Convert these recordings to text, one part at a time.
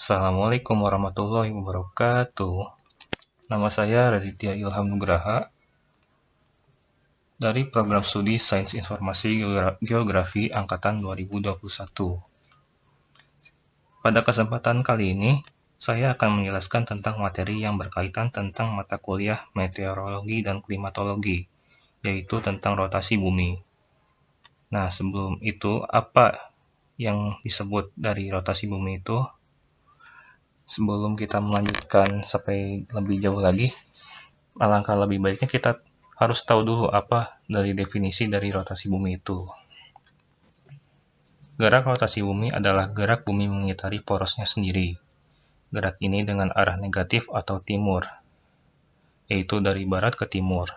Assalamualaikum warahmatullahi wabarakatuh. Nama saya Raditya Ilham Nugraha dari Program Studi Sains Informasi Geografi Angkatan 2021. Pada kesempatan kali ini, saya akan menjelaskan tentang materi yang berkaitan tentang mata kuliah meteorologi dan klimatologi, yaitu tentang rotasi bumi. Nah, sebelum itu, apa yang disebut dari rotasi bumi itu? Sebelum kita melanjutkan sampai lebih jauh lagi, alangkah lebih baiknya kita harus tahu dulu apa dari definisi dari rotasi bumi itu. Gerak rotasi bumi adalah gerak bumi mengitari porosnya sendiri. Gerak ini dengan arah negatif atau timur, yaitu dari barat ke timur.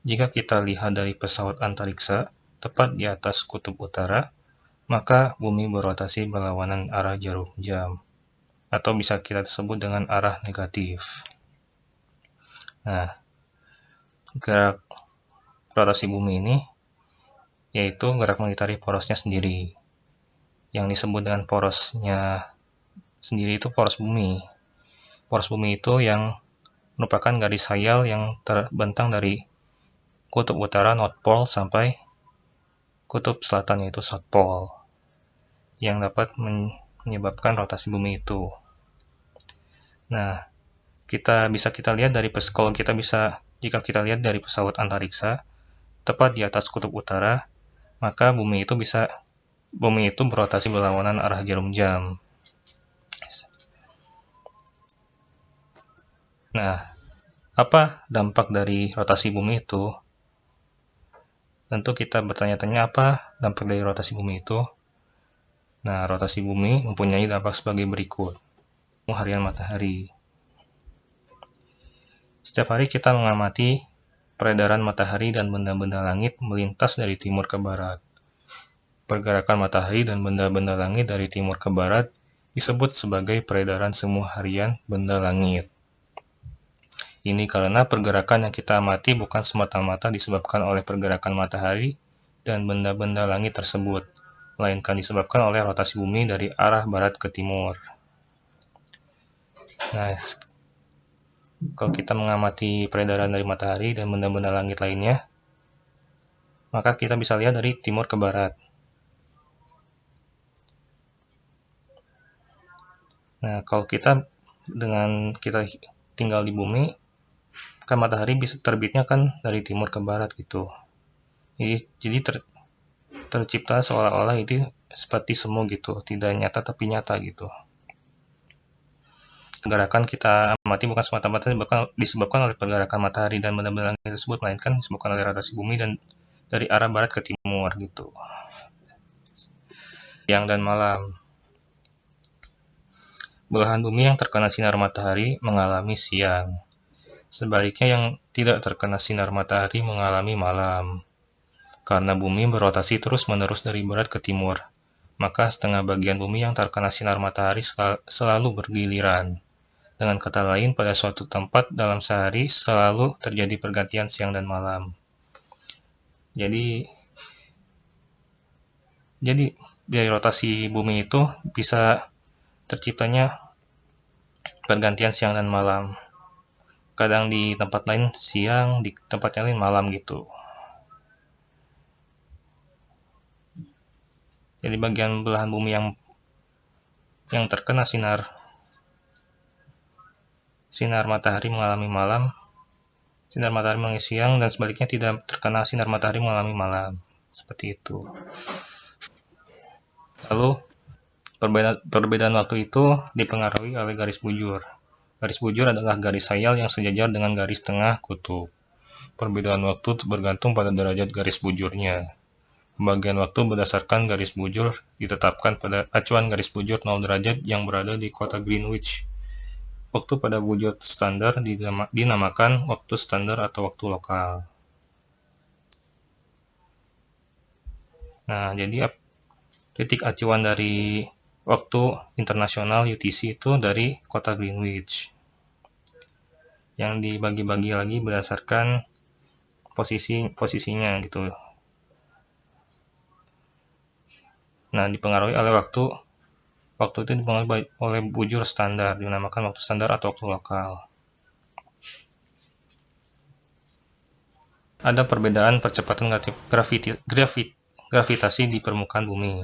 Jika kita lihat dari pesawat antariksa, tepat di atas kutub utara, maka bumi berotasi berlawanan arah jarum jam, atau bisa kita sebut dengan arah negatif. Nah, gerak rotasi bumi ini yaitu gerak mengitari porosnya sendiri. Yang disebut dengan porosnya sendiri itu poros bumi. Poros bumi itu yang merupakan garis hayal yang terbentang dari kutub utara North Pole sampai kutub selatan yaitu South Pole, yang dapat menyebabkan rotasi bumi itu. Nah, kita lihat dari jika kita lihat dari pesawat antariksa tepat di atas kutub utara, maka bumi itu berotasi berlawanan arah jarum jam. Nah, apa dampak dari rotasi bumi itu? Tentu kita bertanya-tanya apa dampak dari rotasi bumi itu. Nah, rotasi bumi mempunyai dampak sebagai berikut. Harian matahari. Setiap hari kita mengamati peredaran matahari dan benda-benda langit melintas dari timur ke barat. Pergerakan matahari dan benda-benda langit dari timur ke barat disebut sebagai peredaran semu harian benda langit. Ini karena pergerakan yang kita amati bukan semata-mata disebabkan oleh pergerakan matahari dan benda-benda langit tersebut, melainkan disebabkan oleh rotasi bumi dari arah barat ke timur. Nah, kalau kita mengamati peredaran dari matahari dan benda-benda langit lainnya, maka kita bisa lihat dari timur ke barat. Nah, kalau kita tinggal di bumi, kan matahari bisa terbitnya kan dari timur ke barat gitu. Jadi tercipta seolah-olah itu seperti semu gitu, tidak nyata tapi nyata gitu. Pergerakan kita amati bukan semata-mata disebabkan oleh pergerakan matahari dan benda-benda langit tersebut, melainkan disebabkan oleh rotasi bumi dan dari arah barat ke timur gitu. Siang dan malam. Belahan bumi yang terkena sinar matahari mengalami siang. Sebaliknya yang tidak terkena sinar matahari mengalami malam. Karena bumi berotasi terus-menerus dari barat ke timur, maka setengah bagian bumi yang terkena sinar matahari selalu bergiliran. Dengan kata lain, pada suatu tempat dalam sehari selalu terjadi pergantian siang dan malam. Jadi dari rotasi bumi itu bisa terciptanya pergantian siang dan malam. Kadang di tempat lain siang, di tempat yang lain malam gitu. Jadi bagian belahan bumi yang terkena sinar matahari mengalami malam, sinar matahari mengalami siang, dan sebaliknya tidak terkena sinar matahari mengalami malam. Seperti itu. Lalu perbedaan waktu itu dipengaruhi oleh garis bujur. Garis bujur adalah garis hayal yang sejajar dengan garis tengah kutub. Perbedaan waktu bergantung pada derajat garis bujurnya. Pembagian waktu berdasarkan garis bujur ditetapkan pada acuan garis bujur 0 derajat yang berada di kota Greenwich. Waktu pada bujur standar dinamakan waktu standar atau waktu lokal. Nah, jadi titik acuan dari waktu internasional UTC itu dari kota Greenwich, yang dibagi-bagi lagi berdasarkan posisinya gitu. Nah, dipengaruhi oleh waktu Waktu itu dipengaruhi oleh bujur standar, dinamakan waktu standar atau waktu lokal. Ada perbedaan percepatan gravitasi di permukaan bumi.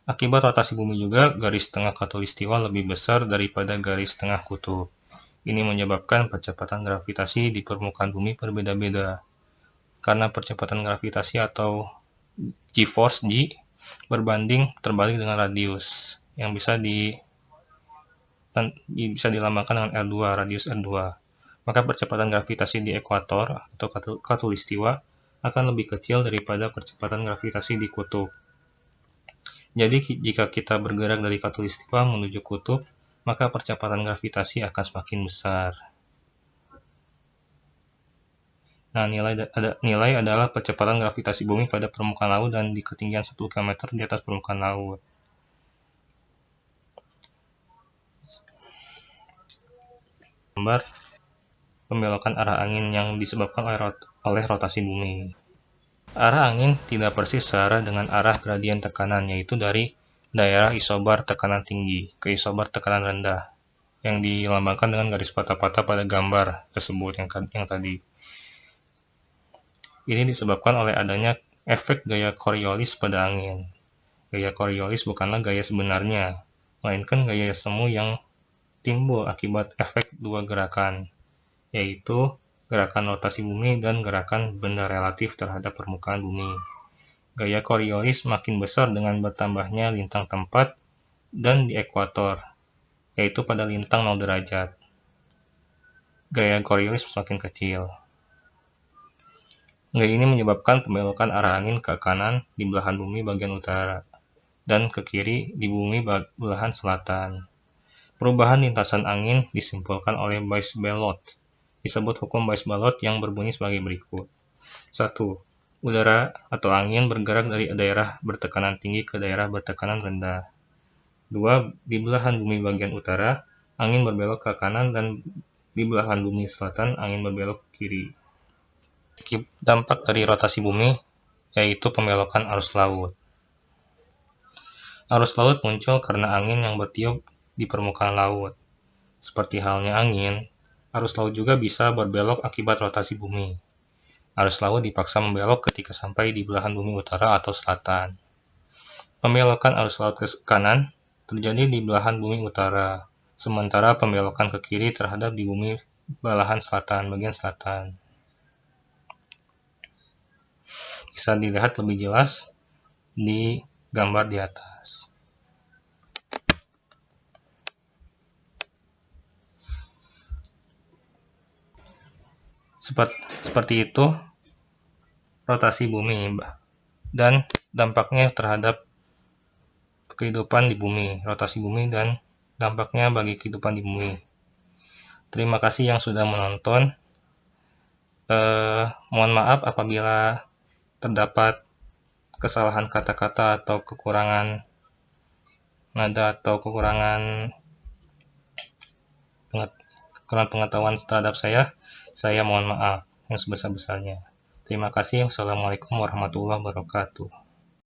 Akibat rotasi bumi juga, garis tengah khatulistiwa lebih besar daripada garis tengah kutub. Ini menyebabkan percepatan gravitasi di permukaan bumi berbeda-beda. Karena percepatan gravitasi atau G-force G berbanding terbalik dengan radius, yang bisa dilambangkan dengan L2, radius L2. Maka percepatan gravitasi di ekuator atau khatulistiwa akan lebih kecil daripada percepatan gravitasi di kutub. Jadi jika kita bergerak dari khatulistiwa menuju kutub, maka percepatan gravitasi akan semakin besar. Nah, nilai adalah percepatan gravitasi bumi pada permukaan laut dan di ketinggian 10 km di atas permukaan laut. Gambar pembelokan arah angin yang disebabkan oleh rotasi bumi. Arah angin tidak persis searah dengan arah gradien tekanan, yaitu dari daerah isobar tekanan tinggi ke isobar tekanan rendah, yang dilambangkan dengan garis patah-patah pada gambar tersebut yang tadi. Ini disebabkan oleh adanya efek gaya Coriolis pada angin. Gaya Coriolis bukanlah gaya sebenarnya, melainkan gaya semu yang timbul akibat efek dua gerakan, yaitu gerakan rotasi bumi dan gerakan benda relatif terhadap permukaan bumi. Gaya Coriolis makin besar dengan bertambahnya lintang tempat dan di ekuator, yaitu pada lintang 0 derajat. Gaya Coriolis semakin kecil. Gaya ini menyebabkan pembelokan arah angin ke kanan di belahan bumi bagian utara dan ke kiri di bumi belahan selatan. Perubahan lintasan angin disimpulkan oleh Buys-Ballot. Disebut hukum Buys-Ballot yang berbunyi sebagai berikut. 1. Udara atau angin bergerak dari daerah bertekanan tinggi ke daerah bertekanan rendah. 2. Di belahan bumi bagian utara, angin berbelok ke kanan dan di belahan bumi selatan, angin berbelok ke kiri. Dampak dari rotasi bumi yaitu pembelokan arus laut. Arus laut muncul karena angin yang bertiup di permukaan laut. Seperti halnya angin, arus laut juga bisa berbelok akibat rotasi bumi. Arus laut dipaksa membelok ketika sampai di belahan bumi utara atau selatan. Pembelokan arus laut ke kanan terjadi di belahan bumi utara, sementara pembelokan ke kiri terhadap di bumi belahan selatan, bagian selatan. Bisa dilihat lebih jelas di gambar di atas. Seperti itu rotasi bumi dan dampaknya terhadap kehidupan di bumi, rotasi bumi dan dampaknya bagi kehidupan di bumi. Terima kasih yang sudah menonton. Mohon maaf apabila terdapat kesalahan kata-kata atau kekurangan nada atau kekurangan pengetahuan terhadap saya mohon maaf yang sebesar-besarnya. Terima kasih. Wassalamualaikum warahmatullahi wabarakatuh.